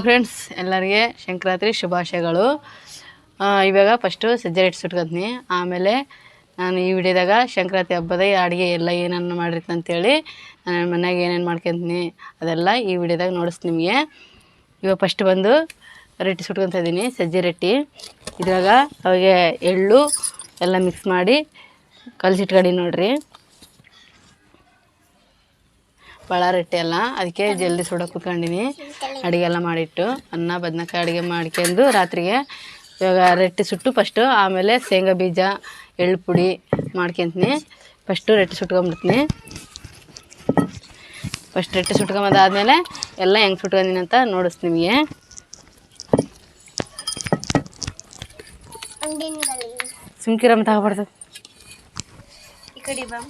Friends ಎಲ್ಲರಿಗೆ ಸಂಕ್ರಾಂತಿ ಶುಭಾಶಯಗಳು. ಇವಾಗ ಫಸ್ಟು ಸಜ್ಜೆ ರೊಟ್ಟಿ ಸುಟ್ಕೊತೀನಿ. ಆಮೇಲೆ ನಾನು ಈ ವಿಡಿಯೋದಾಗ ಸಂಕ್ರಾಂತಿ ಹಬ್ಬದ ಅಡುಗೆ ಎಲ್ಲ ಏನೇನು ಮಾಡಿರ್ತೀನಿ ಅಂತೇಳಿ ನಾನು ಮನ್ಯಾಗ ಏನೇನು ಮಾಡ್ಕೊತೀನಿ ಅದೆಲ್ಲ ಈ ವಿಡಿಯೋದಾಗ ನೋಡಿಸ್ತೀನಿ ನಿಮಗೆ. ಇವಾಗ ಫಸ್ಟ್ ಬಂದು ರೊಟ್ಟಿ ಸುಟ್ಕೊತಾ ಇದ್ದೀನಿ, ಸಜ್ಜೆ ರೊಟ್ಟಿ. ಇದ್ರಾಗ ಅವಾಗೆ ಎಳ್ಳು ಎಲ್ಲ ಮಿಕ್ಸ್ ಮಾಡಿ ಕಲಸಿಟ್ಕೊಂಡು ನೋಡ್ರಿ. ಭಾಳ ರೊಟ್ಟಿ ಎಲ್ಲ ಅದಕ್ಕೆ ಜಲ್ದಿ ಸುಡೋಕೆ ಕೂತ್ಕೊಂಡಿನಿ. ಅಡುಗೆ ಎಲ್ಲ ಮಾಡಿಟ್ಟು ಅನ್ನ ಬದನೆಕಾಯಿ ಅಡುಗೆ ಮಾಡ್ಕೊಂಡು ರಾತ್ರಿಗೆ ಇವಾಗ ರೊಟ್ಟಿ ಸುಟ್ಟು ಫಸ್ಟು ಆಮೇಲೆ ಶೇಂಗಾ ಬೀಜ ಎಳ್ಳು ಪುಡಿ ಮಾಡ್ಕೊತೀನಿ. ಫಸ್ಟು ರೊಟ್ಟಿ ಸುಟ್ಕೊಂಬಿಡ್ತೀನಿ. ಫಸ್ಟ್ ರೊಟ್ಟಿ ಸುಟ್ಕೊಂಬಂದಾದ್ಮೇಲೆ ಎಲ್ಲ ಹೆಂಗೆ ಸುಟ್ಕೊಂಡಿನಿ ಅಂತ ನೋಡಿಸ್ತೀನಿ ನಿಮಗೆ. ಸುಮ್ಕಿರಮ್ಮ ತಗೊಬಾರ್ದು ಈ ಕಡೆ ಬಾ.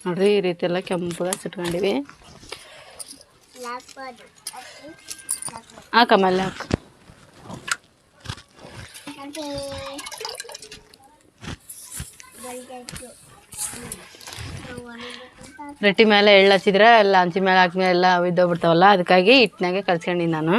ನೋಡ್ರಿ ಈ ರೀತಿ ಎಲ್ಲ ಕೆಂಪಗ ಸುಟ್ಕೊಂಡಿವಿ. ಹಾಕಮ್ಮಲ್ಲಿ ಹಾಕು. ರೊಟ್ಟಿ ಮೇಲೆ ಎಳ್ಳು ಹಚ್ಚಿದ್ರೆ ಎಲ್ಲ ಹಂಚಿ ಮೇಲೆ ಹಾಕ್ಮೇಲೆ ಎಲ್ಲ ಒಯ್ದೋಗ್ಬಿಡ್ತಾವಲ್ಲ, ಅದಕ್ಕಾಗಿ ಹಿಟ್ಟಿನಾಗೆ ಕಲ್ಸ್ಕೊಂಡಿನಿ ನಾನು.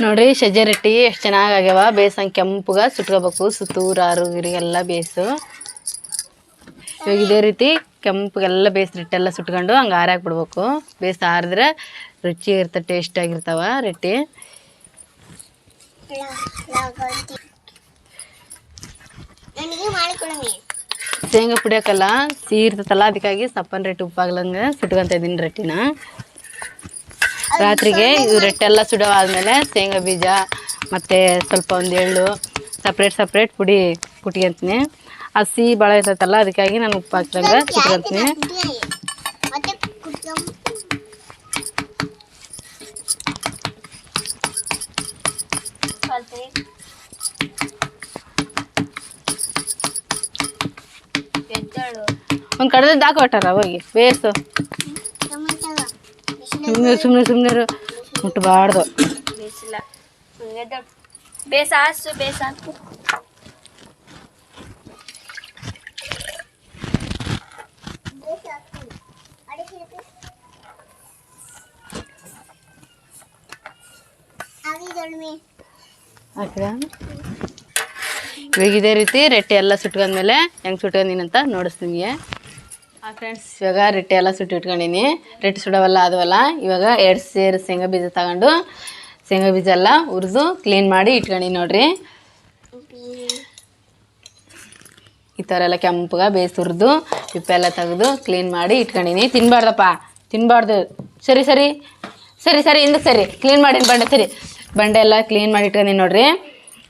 ನೋಡ್ರಿ ಸಜ್ಜೆ ರೊಟ್ಟಿ ಎಷ್ಟು ಚೆನ್ನಾಗಿ ಆಗ್ಯಾವ. ಬೇಸಂಗೆ ಕೆಂಪುಗ ಸುಟ್ಕೋಬೇಕು, ಸುತ್ತೂರಾರು ಗಿರಿಗೆಲ್ಲ ಬೇಸು. ಇವಾಗ ಇದೇ ರೀತಿ ಕೆಂಪಗೆಲ್ಲ ಬೇಸ್ ರೊಟ್ಟೆಲ್ಲ ಸುಟ್ಕೊಂಡು ಹಂಗೆ ಆರಾಕ್ಬಿಡ್ಬೇಕು. ಬೇಸ್ ಆರಿದ್ರೆ ರುಚಿ ಇರ್ತವೆ, ಟೇಸ್ಟ್ ಆಗಿರ್ತಾವ ರೊಟ್ಟಿ. ಶೇಂಗಾ ಪುಡಿ ಹಾಕಲ್ಲ, ಸಿಹಿ ಇರ್ತೈತಲ್ಲ, ಅದಕ್ಕಾಗಿ ಸಪ್ಪನ್ ರೊಟ್ಟಿ ಉಪ್ಪಾಗ್ಲಂಗೆ ಸುಟ್ಕೊತ ಇದ್ದೀನಿ ರೊಟ್ಟಿನ. ರಾತ್ರಿಗೆ ಇವು ರೊಟ್ಟಿ ಎಲ್ಲ ಸುಡೋವಾದ್ಮೇಲೆ ಶೇಂಗಾ ಬೀಜ ಮತ್ತು ಸ್ವಲ್ಪ ಒಂದು ಎಳ್ಳು ಸಪ್ರೇಟ್ ಪುಡಿ ಕುಟ್ಕೊಂತೀನಿ. ಅದು ಸಿಹಿ ಭಾಳ ಇರ್ತೈತಲ್ಲ, ಅದಕ್ಕಾಗಿ ನಾನು ಉಪ್ಪು ಹಾಕ್ದಂಗೆ ಸುಟ್ಕೊತೀನಿ. ಒಂದು ಕಡ್ದದ್ದು ಹಾಕೊಟ್ಟಾರ ಹೋಗಿ ಬೇಸು. ಸುಮ್ಮನೆ ಮುಟ್ಟಬಾರ್ದು. ಇವಾಗ ಇದೇ ರೀತಿ ರೊಟ್ಟಿ ಎಲ್ಲ ಸುಟ್ಕೊಂಡ್ಮೇಲೆ ಹೆಂಗೆ ಸುಟ್ಕೊಂಡಿನಿ ಅಂತ ನೋಡಿಸ್ತೀನಿ. ಫ್ರೆಂಡ್ಸ್ ಇವಾಗ ರೊಟ್ಟಿ ಎಲ್ಲ ಸುಟ್ಟಿಟ್ಕೊಂಡಿನಿ. ರೊಟ್ಟಿ ಸುಡೋವಲ್ಲ ಆದವಲ್ಲ, ಇವಾಗ 2 ಸೇರು ಶೇಂಗಾ ಬೀಜ ತಗೊಂಡು ಶೇಂಗಾ ಬೀಜ ಎಲ್ಲ ಹುರಿದು ಕ್ಲೀನ್ ಮಾಡಿ ಇಟ್ಕೊಂಡಿನಿ. ನೋಡ್ರಿ ಈ ಥರ ಎಲ್ಲ ಕೆಂಪಗ ಬೇಸ್ ಹುರಿದು ಉಪ್ಪೆಲ್ಲ ತೆಗೆದು ಕ್ಲೀನ್ ಮಾಡಿ ಇಟ್ಕೊಂಡಿನಿ. ತಿನ್ಬಾರ್ದಪ್ಪ, ತಿನ್ಬಾರ್ದು. ಸರಿ ಹಿಂದಕ್ಕೆ ಸರಿ. ಕ್ಲೀನ್ ಮಾಡೀನಿ ಬಂಡೆ ಎಲ್ಲ ಕ್ಲೀನ್ ಮಾಡಿ ಇಟ್ಕೊಂಡಿನಿ. ನೋಡ್ರಿ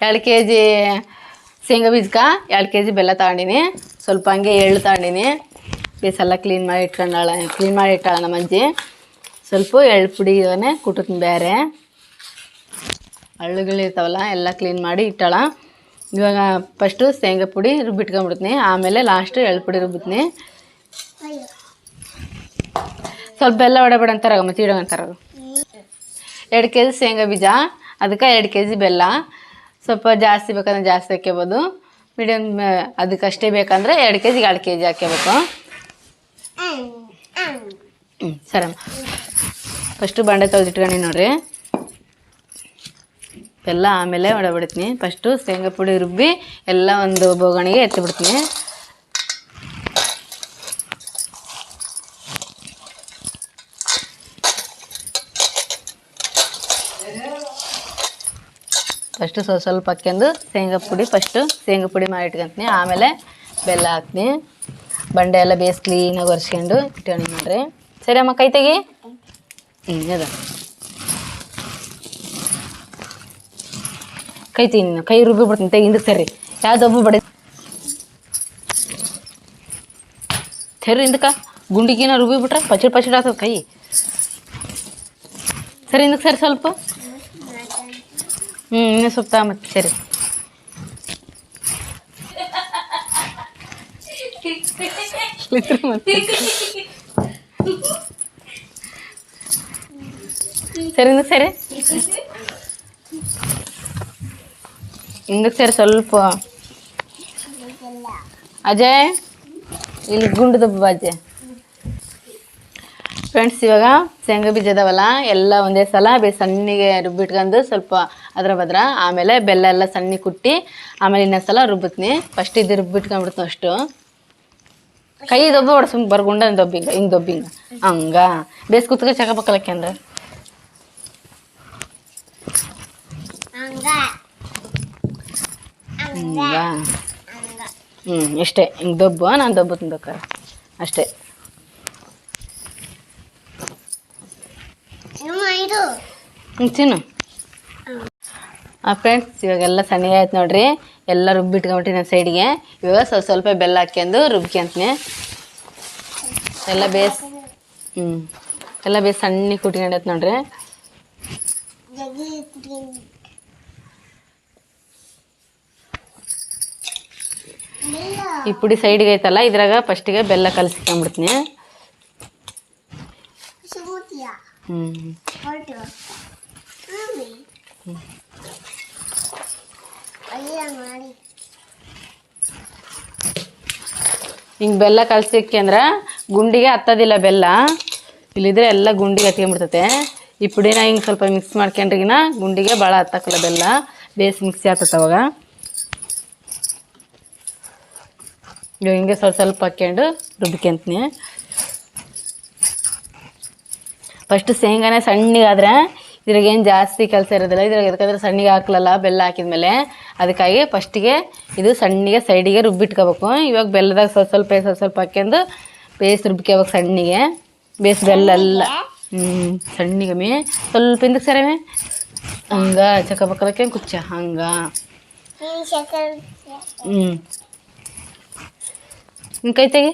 2 kg ಶೇಂಗಾ ಬೀಜಕ್ಕೆ 2 kg ಬೆಲ್ಲ ತಗೊಂಡಿನಿ. ಸ್ವಲ್ಪ ಹಂಗೆ ಎಳ್ಳು ತಗೊಂಡಿನಿ. ಬೇಸೆಲ್ಲ ಕ್ಲೀನ್ ಮಾಡಿ ಇಟ್ಟಾಳ ನಮ್ಮ ಅಜ್ಜಿ. ಸ್ವಲ್ಪ ಎಳ್ಳು ಪುಡಿ ಇವನ್ನೇ ಕುಟ್ಟುತ್ತೀನಿ. ಬೇರೆ ಹಳ್ಳುಗಳಿರ್ತಾವಲ್ಲ ಎಲ್ಲ ಕ್ಲೀನ್ ಮಾಡಿ ಇಟ್ಟಾಳ. ಇವಾಗ ಫಸ್ಟು ಶೇಂಗಾ ಪುಡಿ ರುಬ್ಬಿಟ್ಕೊಂಡ್ಬಿಡ್ತೀನಿ, ಆಮೇಲೆ ಲಾಸ್ಟು ಎಳ್ಳು ಪುಡಿ ರುಬ್ಬಿತೀನಿ. ಸ್ವಲ್ಪ ಬೆಲ್ಲ ಹೊಡಬೇಡ ಅಂತಾರ, ಮತ್ತೆ ಇಡೋಂತಾರ. 2 kg ಶೇಂಗಾ ಬೀಜ, ಅದಕ್ಕೆ 2 kg ಬೆಲ್ಲ. ಸ್ವಲ್ಪ ಜಾಸ್ತಿ ಬೇಕಂದ್ರೆ ಜಾಸ್ತಿ ಹಾಕ್ಕೋಬೋದು, ಮೀಡಿಯಮ್ ಅದಕ್ಕಷ್ಟೇ ಬೇಕಂದ್ರೆ 2 kg 2 kg ಹಾಕ್ಕೋಬೇಕು. ಸರಮ್ಮ ಫಸ್ಟು ಬಂಡೆ ತೆಗೆದಿಟ್ಕೊಂಡು ನೋಡ್ರಿ ಎಲ್ಲ. ಆಮೇಲೆ ಹೊಡಬಿಡ್ತೀನಿ. ಫಸ್ಟು ಶೇಂಗಾ ಪುಡಿ ರುಬ್ಬಿ ಎಲ್ಲ ಒಂದು ಬೋಗಣಿಗೆ ಎತ್ತಿಬಿಡ್ತೀನಿ. ಫಸ್ಟು ಸ್ವಲ್ಪ ಹಾಕ್ಯಂದು ಶೇಂಗಾ ಪುಡಿ ಮಾಡಿ ಇಟ್ಕೊತೀನಿ. ಆಮೇಲೆ ಬೆಲ್ಲ ಹಾಕ್ತೀನಿ. ಬಂಡೆ ಎಲ್ಲ ಬೇಸ್ ಕ್ಲೀನಾಗಿ ಒರೆಸ್ಕೊಂಡು ಇಟ್ಕೊಂಡು ನೋಡ್ರಿ. ಸರಿ ಅಮ್ಮ, ಕೈ ತೆಗಿ. ಅದ ಕೈ ತಿನ್ನ, ಕೈ ರುಬ್ಬಿ ಬಿಡ್ತೀನಿ. ತೆಗಿ ಹಿಂದಕ್ಕೆ ಸರಿ. ಯಾವ್ದು ಒಬ್ಬ ಬಡ ಸರಿ ಹಿಂದಕ್ಕೆ ಗುಂಡಿಗಿನ ರುಬ್ಬಿ ಬಿಟ್ರೆ ಪಚಡ್ ಪಚಡ್ ಆಗ್ತದೆ ಕೈ. ಸರಿ ಹಿಂದಕ್ಕೆ ಸರಿ ಸ್ವಲ್ಪ. ಇನ್ನೂ ಸ್ವಲ್ಪ ಮತ್ತೆ ಸರಿ. ಸರಿ ಹಿಂದಕ್ಕೆ ಸರಿ. ಹಿಂದಕ್ಕೆ ಸರಿ ಸ್ವಲ್ಪ. ಅಜಯ್ ಇಲ್ಲಿ ಗುಂಡು ದಬ್ಬ ಅಜಯ್. ಫ್ರೆಂಡ್ಸ್ ಇವಾಗ ಶೇಂಗಾ ಬೀಜ ಅದಾವಲ್ಲ ಎಲ್ಲ ಒಂದೇ ಸಲ ಸಣ್ಣಗೆ ರುಬ್ಬಿಟ್ಕೊಂಡು ಸ್ವಲ್ಪ ಅದ್ರ ಬದ್ರ ಆಮೇಲೆ ಬೆಲ್ಲ ಎಲ್ಲ ಸಣ್ಣ ಕುಟ್ಟಿ ಆಮೇಲೆ ಇನ್ನೊಂದು ಸಲ ರುಬ್ಬತ್ನಿ. ಫಸ್ಟ್ ಇದು ರುಬ್ಬಿಟ್ಕೊಂಡ್ಬಿಡ್ತು ಅಷ್ಟು. ಕೈ ದೊಬ್ಬ ಹೊಡ ಸುಮ್ಮ ಬರ್ಗುಂಡ ದೊಬ್ಬಿಂಗ ಹಿಂಗೆ ದೊಬ್ಬಿಂಗ ಹಂಗ ಬೇಸ್ ಕುತ್ಕ ಚಕಪಕ್ಕಲಕ್ಕೆ ಅಂದ್ರೆ ಹಂಗ ಇಷ್ಟೇ ಹಿಂಗೆ ದೊಬ್ಬ ನಾನು ದೊಬ್ಬತ್ತೀನಿ ಬೇಕಾರೆ ಅಷ್ಟೇ. ತಿನ್ನು. ಫ್ರೆಂಡ್ಸ್ ಇವಾಗೆಲ್ಲ ಸಣ್ಣಗೆ ಆಯ್ತು ನೋಡ್ರಿ. ಎಲ್ಲ ರುಬ್ಬಿಟ್ಕೊಂಬಿಟ್ಟು ನಾನು ಸೈಡಿಗೆ. ಇವಾಗ ಸ್ವಲ್ಪ ಸ್ವಲ್ಪ ಬೆಲ್ಲ ಹಾಕ್ಯಂದು ರುಬ್ಕ್ಯಂತೀನಿ. ಎಲ್ಲ ಬೇಸ್ ಎಲ್ಲ ಬೇಸ್ ಸಣ್ಣ ಕುಟ್ಕೊಂಡೈತೆ ನೋಡ್ರಿ. ಈ ಪುಡಿ ಸೈಡ್ಗೆ ಐತಲ್ಲ ಇದ್ರಾಗ ಫಸ್ಟಿಗೆ ಬೆಲ್ಲ ಕಲಸ್ಕೊಂಡ್ಬಿಡ್ತೀನಿ. ಹಿಂಗೆ ಬೆಲ್ಲ ಕಲ್ಸಿಕ್ಕೆ ಅಂದ್ರೆ ಗುಂಡಿಗೆ ಹತ್ತೋದಿಲ್ಲ ಬೆಲ್ಲ. ಇಲ್ಲಿದ್ರೆ ಎಲ್ಲ ಗುಂಡಿಗೆ ಹತ್ಕೊಂಡ್ಬಿಡ್ತೈತೆ. ಈ ಪುಡಿನ ಹಿಂಗೆ ಸ್ವಲ್ಪ ಮಿಕ್ಸ್ ಮಾಡ್ಕೊಂಡ್ರಿಗಿನ ಗುಂಡಿಗೆ ಭಾಳ ಹತ್ತಕ್ಕಲ್ಲ ಬೆಲ್ಲ. ಬೇಸ್ ಮಿಕ್ಸಿ ಆಗ್ತದೆ ಅವಾಗ. ಇವಾಗ ಹಿಂಗೆ ಸ್ವಲ್ಪ ಸ್ವಲ್ಪ ಹಾಕ್ಕೊಂಡು ರುಬ್ಕೊಂತೀನಿ. ಫಸ್ಟು ಶೇಂಗಾನೇ ಸಣ್ಣಗಾದ್ರೆ ಇದ್ರಾಗೇನು ಜಾಸ್ತಿ ಕೆಲಸ ಇರೋದಿಲ್ಲ. ಇದ್ರಾಗ ಯಾಕಂದ್ರೆ ಸಣ್ಣಗೆ ಹಾಕ್ಲಲ್ಲ ಬೆಲ್ಲ ಹಾಕಿದ್ಮೇಲೆ, ಅದಕ್ಕಾಗಿ ಫಸ್ಟಿಗೆ ಇದು ಸಣ್ಣಗೆ ಸೈಡಿಗೆ ರುಬ್ಬಿಟ್ಕೋಬೇಕು. ಇವಾಗ ಬೆಲ್ಲದಾಗ ಸ್ವಲ್ಪ ಸ್ವಲ್ಪ ಹಾಕ್ಯಂದು ಬೇಸ್ ರುಬ್ಕೋಬೇಕು ಸಣ್ಣಗೆ. ಬೇಸ್ ಬೆಲ್ಲ ಎಲ್ಲ ಸಣ್ಣಗೆ ಸ್ವಲ್ಪ ಹಿಂದಕ್ಕೆ ಸರಮೆ ಹಂಗ ಚಕಪಕ್ಕಲಕ್ಕೆ ಕುಚ್ಚ ಹಂಗ ಕೈ ತೆಗಿ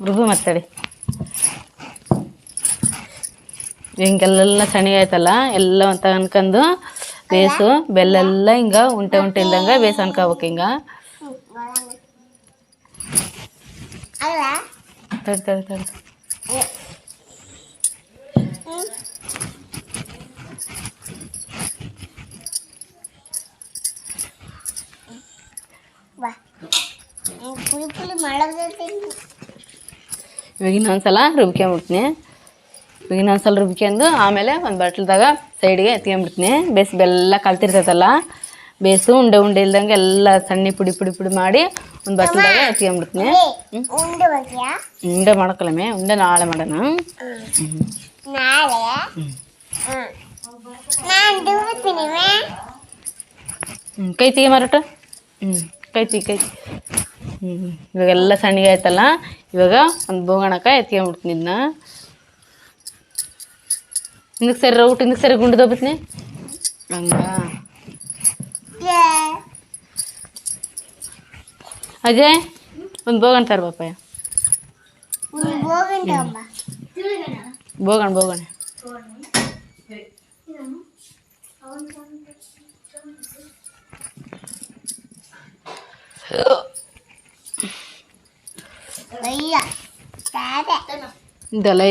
ರುಬ್ಬು ಮಾತಾಡಿ. ಹಿಂಗೆಲ್ಲ ಸಣ್ಣಗೆ ಆಯ್ತಲ್ಲ ಎಲ್ಲ ಅಂತ ಅನ್ಕೊಂಡು ಬೇಸು ಬೆಲ್ಲೆಲ್ಲ ಹಿಂಗೆ ಉಂಟೆ ಉಂಟೆ ಇಲ್ದಂಗೆ ಬೇಸ್ ಅನ್ಕೋಬೇಕು. ಹಿಂಗೆ ತಡಿ ತಡಿ ತಡಿ ಇವಾಗ ಇನ್ನೊಂದ್ಸಲ ರುಬ್ಕೊಂಬಿಡ್ತೀನಿ. ಇವಾಗ ಇನ್ನೊಂದ್ಸಲ ರುಬ್ಕೊಂಡು ಆಮೇಲೆ ಒಂದು ಬಟ್ಲದಾಗ ಸೈಡ್ಗೆ ಎತ್ಕೊಂಬಿಡ್ತೀನಿ. ಬೇಸ್ ಬೆಲ್ಲ ಕಲ್ತಿರ್ತೈತಲ್ಲ ಬೇಸು ಉಂಡೆ ಉಂಡೆ ಇಲ್ದಂಗೆ ಎಲ್ಲ ಸಣ್ಣ ಪುಡಿ ಪುಡಿ ಪುಡಿ ಮಾಡಿ ಒಂದು ಬಟ್ಲದಾಗ ಎತ್ಕೊಂಬಿಡ್ತೀನಿ. ಉಂಡೆ ಮಾಡ್ಕೊಳಮೆ ಉಂಡೆ ನಾಳೆ ಮಾಡೋಣ. ಕೈ ತೆಗಿ ಮಾರಾಟ ಕೈ ತೆಗಿ. ಇವಾಗೆಲ್ಲ ಸಣ್ಣಗೆ ಆಯ್ತಲ್ಲ ಇವಾಗ ಒಂದು ಬೋಗಣಕ ಎತ್ಕೊಂಬಿಡ್ತೀನಿ. ಇದನ್ನ ಹಿಂದಕ್ಕೆ ಸರಿ ರೌಟ್ ಹಿಂದಕ್ಕೆ ಸರಿ ಗುಂಡು ದಬ್ಬತ್ನಿ ಹಂಗ. ಅಜಯ್ ಒಂದು ಬೋಗಣ ತರ್ಬಪ್ಪ. ಬೋಗಣ ಬೋಗಣ ಇದೆಲ್ಲ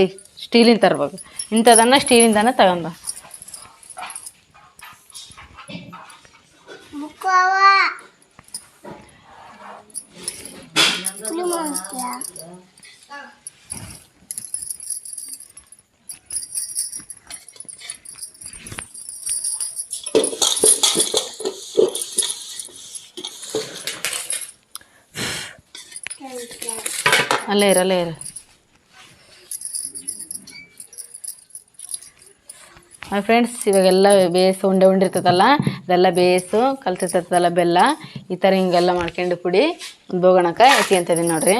ಸ್ಟೀಲಿನ ತರ್ಬೇಕು. ಇಂಥದನ್ನ ಸ್ಟೀಲಿಂದಾನ ತಗೊಂಡ. ಅಲ್ಲೇ ಇರು ಅಲ್ಲೇ ಇರು. ಫ್ರೆಂಡ್ಸ್ ಇವಾಗೆಲ್ಲ ಬೇಸು ಉಂಡೆ ಉಂಡಿರ್ತದಲ್ಲ ಅದೆಲ್ಲ ಬೇಸು ಕಲ್ತಿರ್ತದಲ್ಲ ಬೆಲ್ಲ ಈ ಥರ ಹಿಂಗೆಲ್ಲ ಮಾಡ್ಕೊಂಡು ಪುಡಿ ಒಂದು ಬೋಗಣಕ ಎತ್ಕೊಂತಿದ್ದೀನಿ ನೋಡ್ರಿ.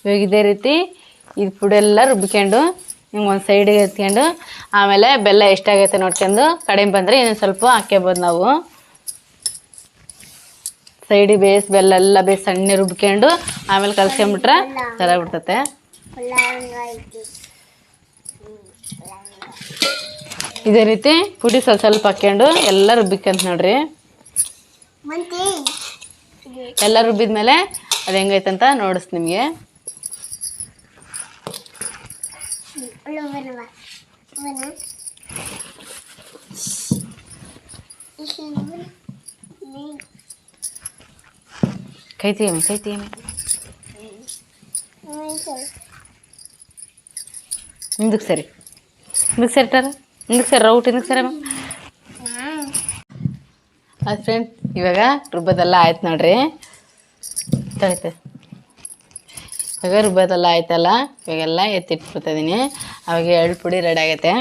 ಇವಾಗ ಇದೇ ರೀತಿ ಇದು ಪುಡಿ ಎಲ್ಲ ರುಬ್ಕೊಂಡು ಹಿಂಗೆ ಒಂದು ಸೈಡಿಗೆ ಎತ್ಕೊಂಡು ಆಮೇಲೆ ಬೆಲ್ಲ ಎಷ್ಟಾಗೈತೆ ನೋಡ್ಕೊಂಡು ಕಡಿಮೆ ಬಂದರೆ ಇನ್ನೊಂದು ಸ್ವಲ್ಪ ಹಾಕ್ಕೋಬೋದು ನಾವು. ಸೈಡಿಗೆ ಬೇಸ್ ಬೆಲ್ಲ ಬೇಸ್ ಸಣ್ಣ ರುಬ್ಕೊಂಡು ಆಮೇಲೆ ಕಲ್ಸ್ಕೊಂಬಿಟ್ರೆ ಚೆನ್ನಾಗ್ಬಿಡ್ತತೆ. ಇದೇ ರೀತಿ ಪುಡಿ ಸ್ವಲ್ಪ ಹಾಕ್ಕೊಂಡು ಎಲ್ಲ ರುಬ್ಬಿಕಂತ ನೋಡ್ರಿ. ಎಲ್ಲ ರುಬ್ಬಿದ್ಮೇಲೆ ಅದು ಹೆಂಗೈತಂತ ನೋಡಿಸ್ ನಿಮಗೆ. ಕೈ ತೆಗಿಯಮ್ಮಿ ಹಿಂದಕ್ಕೆ ಸರಿ ರೌಟ್ ಹಿಂದಕ್ಕೆ ಸರಿ. ಅದು ಫ್ರೆಂಡ್ಸ್ ಇವಾಗ ರುಬ್ಬೋದೆಲ್ಲ ಆಯ್ತು ನೋಡ್ರಿ. ತಳಿತೆ ಇವಾಗ ರುಬ್ಬೋದೆಲ್ಲ ಆಯ್ತಲ್ಲ, ಇವಾಗೆಲ್ಲ ಎತ್ತಿಟ್ಬಿಡ್ತಾಯಿದ್ದೀನಿ. ಅವಾಗ ಎಳ್ಳು ಪುಡಿ ರೆಡಿ ಆಗೈತೆ.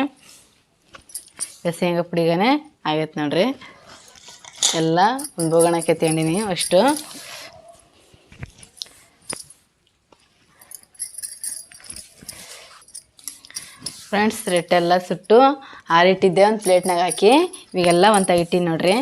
ಶೇಂಗಾ ಪುಡಿಗೇ ಆಗೈತೆ ನೋಡ್ರಿ. ಎಲ್ಲ ಒಂದು ಬೋಗಣಕ್ಕೆ ಎತ್ಕೊಂಡಿನಿ ಅಷ್ಟು. ಫ್ರೆಂಡ್ಸ್ ರೊಟ್ಟೆಲ್ಲ ಸುಟ್ಟು ಆರಿಟ್ಟಿದ್ದೆ ಒಂದು ಪ್ಲೇಟ್ನಾಗ ಹಾಕಿ ಇವಾಗೆಲ್ಲ ಒಂದು ತೆಗಿಟ್ಟಿನಿ ನೋಡ್ರಿ.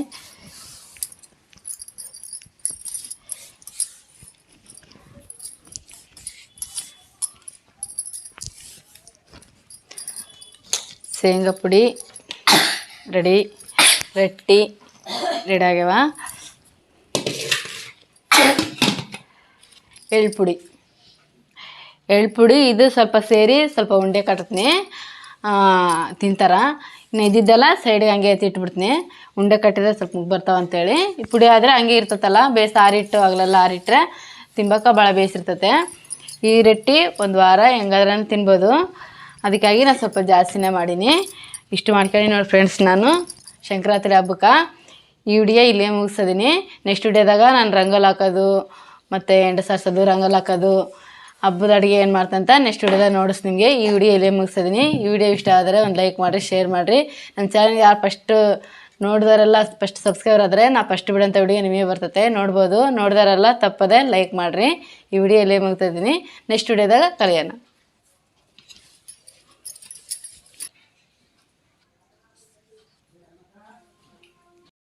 ಶೇಂಗಾ ಪುಡಿ ರೆಡಿ, ರೊಟ್ಟಿ ರೆಡಿ ಆಗ್ಯಾವ. ಎಳ್ಳು ಪುಡಿ ಇದು ಸ್ವಲ್ಪ ಸೇರಿ ಸ್ವಲ್ಪ ಉಂಡೆ ಕಟ್ತೀನಿ, ತಿಂತಾರೆ. ಇನ್ನು ಇದ್ದಿದ್ದೆಲ್ಲ ಸೈಡಿಗೆ ಹಂಗೆ ಎತ್ತಿಟ್ಬಿಡ್ತೀನಿ. ಉಂಡೆ ಕಟ್ಟಿದ್ರೆ ಸ್ವಲ್ಪ ಮುಗ್ಗು ಬರ್ತಾವೆ ಅಂತೇಳಿ. ಈ ಪುಡಿ ಆದರೆ ಹಂಗೆ ಇರ್ತತಲ್ಲ, ಬೇಸ್ ಆರಿಟ್ಟು ಆಗಲೆಲ್ಲ ಆರಿಟ್ರೆ ತಿಂಬಕ್ಕೆ ಭಾಳ ಬೇಯಿಸಿರ್ತತೆ. ಈ ರೊಟ್ಟಿ ಒಂದು ವಾರ ಹೆಂಗಾದ್ರೂ ತಿನ್ಬೋದು. ಅದಕ್ಕಾಗಿ ನಾನು ಸ್ವಲ್ಪ ಜಾಸ್ತಿನೇ ಮಾಡೀನಿ. ಇಷ್ಟು ಮಾಡ್ಕೊಂಡು ನೋಡಿ ಫ್ರೆಂಡ್ಸ್, ನಾನು ಸಂಕ್ರಾಂತಿ ಹಬ್ಬಕ್ಕೆ ಈ ವಿಡಿಯೋ ಇಲ್ಲೇ ಮುಗಿಸಿದೀನಿ. ನೆಕ್ಸ್ಟ್ ವಿಡಿಯೋದಾಗ ನಾನು ರಂಗೋಲಿ ಹಾಕೋದು ಮತ್ತು ಎಂಡ ಸಾರಿಸೋದು, ರಂಗೋಲಿ ಹಾಕೋದು, ಹಬ್ಬದ ಅಡುಗೆ ಏನು ಮಾಡ್ತಂತ ನೆಕ್ಸ್ಟ್ ವಿಡಿಯೋದಾಗ ನೋಡಿಸ್ ನಿಮಗೆ. ಈ ವಿಡಿಯೋ ಇಲ್ಲೇ ಮುಗಿಸಿದೀನಿ. ಈ ವಿಡಿಯೋ ಇಷ್ಟ ಆದರೆ ಒಂದು ಲೈಕ್ ಮಾಡಿರಿ, ಶೇರ್ ಮಾಡಿರಿ. ನನ್ನ ಚಾನಲ್ ಯಾರು ಫಸ್ಟು ನೋಡಿದಾರೆಲ್ಲ ಫಸ್ಟ್ ಸಬ್ಸ್ಕ್ರೈಬರ್ ಆದರೆ ನಾ ಫಸ್ಟ್ ಬಿಡೋಂಥ ವಿಡಿಯೋ ನಿಮಗೆ ಬರ್ತತೆ, ನೋಡ್ಬೋದು. ನೋಡಿದಾರೆಲ್ಲ ತಪ್ಪದೆ ಲೈಕ್ ಮಾಡಿರಿ. ಈ ವಿಡಿಯೋ ಇಲ್ಲೇ ಮುಗಿಸ್ತಿದ್ದೀನಿ. ನೆಕ್ಸ್ಟ್ ವಿಡಿಯೋದಾಗ ಕಲಿಯೋಣ.